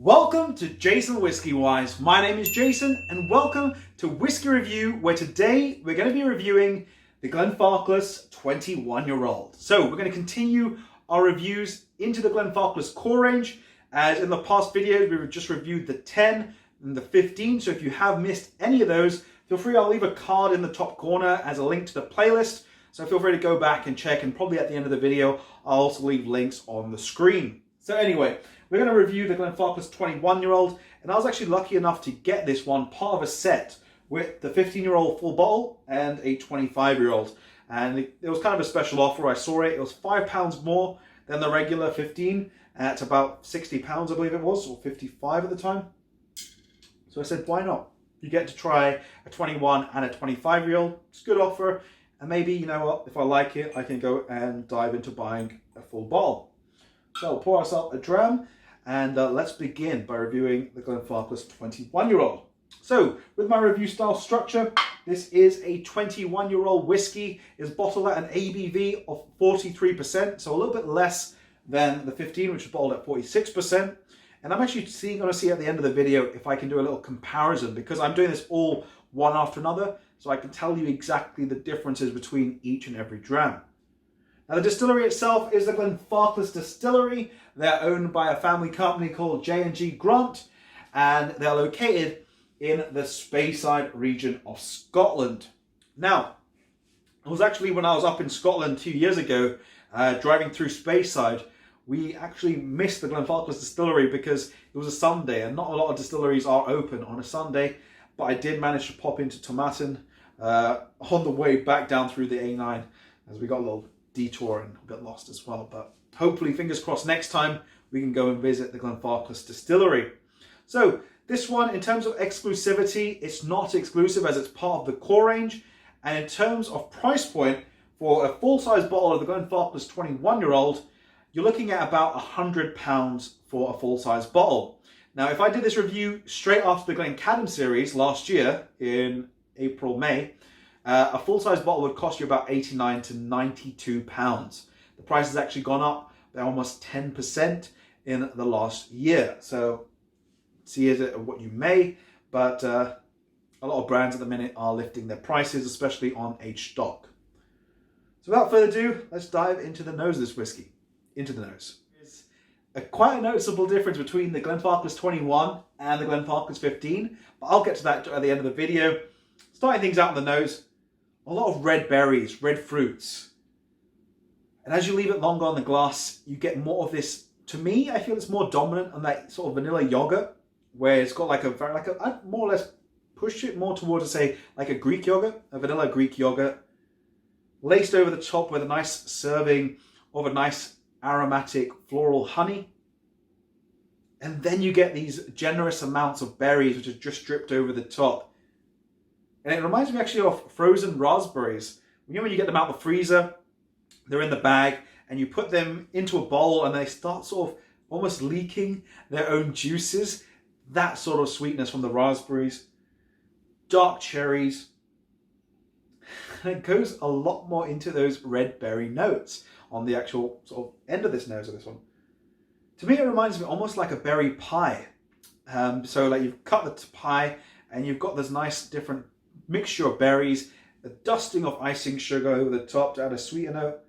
Welcome to JasonWhiskyWise. My name is Jason and welcome to Whiskey Review, where today we're going to be reviewing the Glenfarclas 21-year-old. So we're going to continue our reviews into the Glenfarclas core range, as in the past videos we've just reviewed the 10 and the 15. So if you have missed any of those, feel free, I'll leave a card in the top corner as a link to the playlist. So feel free to go back and check, and probably at the end of the video I'll also leave links on the screen. So anyway, we're going to review the Glenfarclas 21-year-old, and I was actually lucky enough to get this one part of a set with the 15-year-old full bottle and a 25-year-old. And it was kind of a special offer. I saw it. It was £5 more than the regular 15 at about £60, I believe it was, or 55 at the time. So I said, why not? You get to try a 21 and a 25-year-old. It's a good offer. And maybe, you know what, if I like it, I can go and dive into buying a full bottle. So I'll pour ourselves a dram, and let's begin by reviewing the Glenfarclas 21-year-old. So with my review style structure, this is a 21-year-old whiskey. It's bottled at an ABV of 43%, so a little bit less than the 15, which is bottled at 46%. And I'm actually going to see at the end of the video if I can do a little comparison, because I'm doing this all one after another, so I can tell you exactly the differences between each and every dram. Now, the distillery itself is the Glenfarclas Distillery. They're owned by a family company called J&G Grant, and they're located in the Speyside region of Scotland. Now, it was actually when I was up in Scotland 2 years ago, driving through Speyside, we actually missed the Glenfarclas Distillery because it was a Sunday, and not a lot of distilleries are open on a Sunday, but I did manage to pop into Tomatin on the way back down through the A9, as we got a little detour and a bit lost as well. But hopefully, fingers crossed, next time we can go and visit the Glenfarclas Distillery. So this one, in terms of exclusivity, it's not exclusive as it's part of the core range. And in terms of price point, for a full-size bottle of the Glenfarclas 21-year-old, you're looking at about £100 for a full-size bottle. Now, if I did this review straight after the Glencadam series last year in April, May, a full-size bottle would cost you about £89 to £92. The price has actually gone up by almost 10% in the last year. So see it what you may, but a lot of brands at the minute are lifting their prices, especially on aged stock. So without further ado, let's dive into the nose of this whiskey. Into the nose. There's quite a noticeable difference between the Glenfarclas 21 and the Glenfarclas 15, but I'll get to that at the end of the video. Starting things out on the nose, a lot of red berries, red fruits. And as you leave it longer on the glass, you get more of this. To me, I feel it's more dominant on that sort of vanilla yogurt, where it's got I more or less push it more towards, say, like a Greek yogurt, a vanilla Greek yogurt, laced over the top with a nice serving of a nice aromatic floral honey. And then you get these generous amounts of berries which are just dripped over the top. And it reminds me actually of frozen raspberries. You know when you get them out of the freezer, they're in the bag, and you put them into a bowl and they start sort of almost leaking their own juices. That sort of sweetness from the raspberries. Dark cherries. And it goes a lot more into those red berry notes on the actual sort of end of this nose of this one. To me, it reminds me almost like a berry pie. So like you've cut the pie and you've got this nice different mixture of berries, a dusting of icing sugar over the top to add a sweeter note.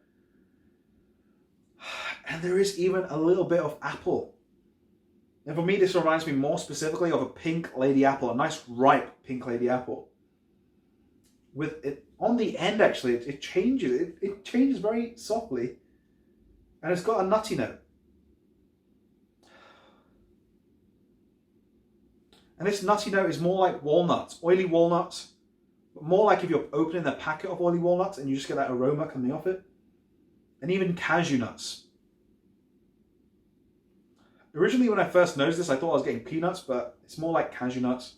And there is even a little bit of apple. And for me, this reminds me more specifically of a pink lady apple, a nice ripe pink lady apple. With it on the end, actually, it changes. It changes very softly, and it's got a nutty note. And this nutty note is more like walnuts, oily walnuts, but more like if you're opening a packet of oily walnuts and you just get that aroma coming off it. And even cashew nuts. Originally, when I first nosed this, I thought I was getting peanuts, but it's more like cashew nuts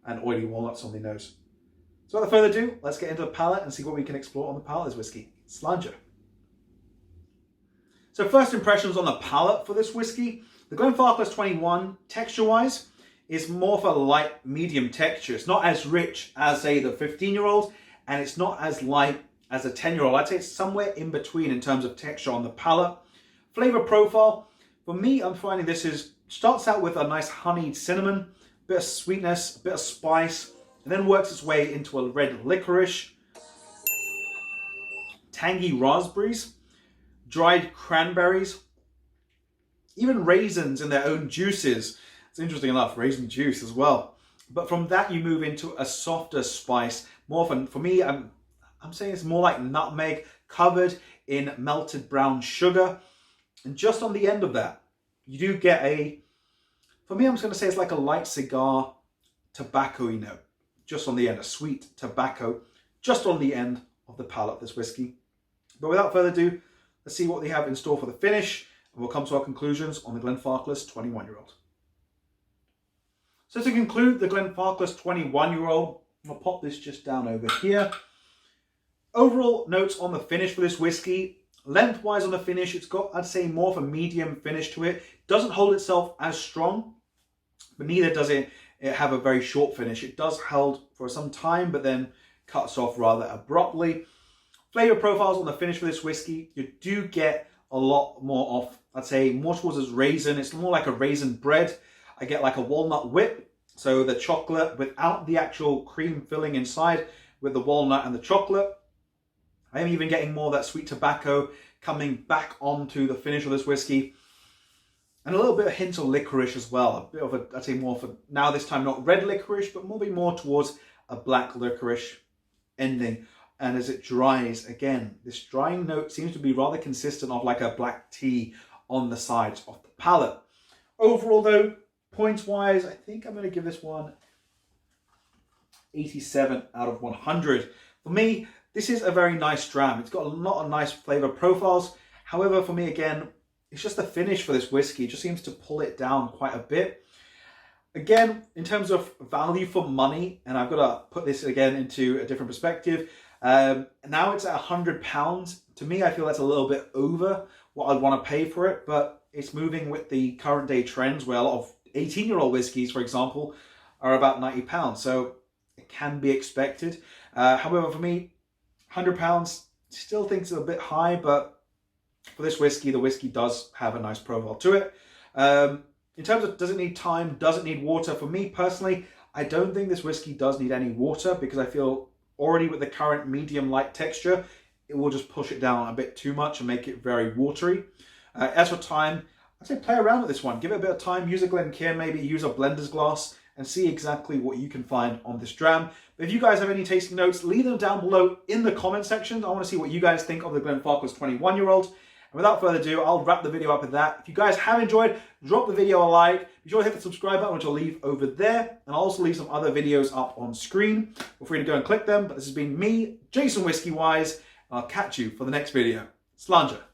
and oily walnuts on the nose. So without further ado, let's get into the palate and see what we can explore on the palate of this whiskey. Slanger. So first impressions on the palate for this whiskey. The Glenfarclas 21, texture-wise, is more of a light medium texture. It's not as rich as, say, the 15-year-old, and it's not as light as a 10-year-old. I'd say it's somewhere in between in terms of texture on the palate. Flavor profile, For me, I'm finding this is Starts out with a nice honeyed cinnamon, bit of sweetness, a bit of spice, and then works its way into a red licorice, tangy raspberries, dried cranberries, even raisins in their own juices. It's interesting enough, raisin juice as well. But from that you move into a softer spice. More for me, I'm saying it's more like nutmeg covered in melted brown sugar. And just on the end of that, you do get for me, I'm just going to say it's like a light cigar tobacco-y note. Just on the end, a sweet tobacco, just on the end of the palate of this whiskey. But without further ado, let's see what they have in store for the finish, and we'll come to our conclusions on the Glenfarclas 21-year-old. So to conclude the Glenfarclas 21-year-old, I'll pop this just down over here. Overall notes on the finish for this whiskey. Lengthwise on the finish, it's got, I'd say, more of a medium finish to it. Doesn't hold itself as strong, but neither does it have a very short finish. It does hold for some time, but then cuts off rather abruptly. Flavor profiles on the finish for this whiskey, you do get a lot more off, I'd say, more towards this raisin. It's more like a raisin bread. I get like a walnut whip, so the chocolate without the actual cream filling inside, with the walnut and the chocolate. I am even getting more of that sweet tobacco coming back onto the finish of this whiskey. And a little bit of hint of licorice as well. A bit of a, I'd say more for, now this time not red licorice, but maybe more towards a black licorice ending. And as it dries, again, this drying note seems to be rather consistent of like a black tea on the sides of the palate. Overall though, points-wise, I think I'm going to give this one 87 out of 100. For me, this is a very nice dram. It's got a lot of nice flavor profiles. However, for me, again, it's just the finish for this whiskey. It just seems to pull it down quite a bit. Again, in terms of value for money, and I've got to put this again into a different perspective. Now it's at £100. To me, I feel that's a little bit over what I'd want to pay for it, but it's moving with the current day trends where a lot of 18-year-old whiskies, for example, are about £90. So it can be expected. However, for me, £100 still thinks it's a bit high, but for this whiskey, the whiskey does have a nice profile to it. In terms of does it need time, does it need water? For me personally, I don't think this whiskey does need any water, because I feel already with the current medium light texture, it will just push it down a bit too much and make it very watery. As for time, I'd say play around with this one. Give it a bit of time, use a Glencairn, maybe use a blender's glass, and see exactly what you can find on this dram. But if you guys have any tasting notes, leave them down below in the comment section. I want to see what you guys think of the Glenfarclas 21-year-old. And without further ado, I'll wrap the video up with that. If you guys have enjoyed, drop the video a like. Be sure to hit the subscribe button, which I'll leave over there. And I'll also leave some other videos up on screen. Feel free to go and click them. But this has been me, JasonWhiskyWise, and I'll catch you for the next video. Slàinte.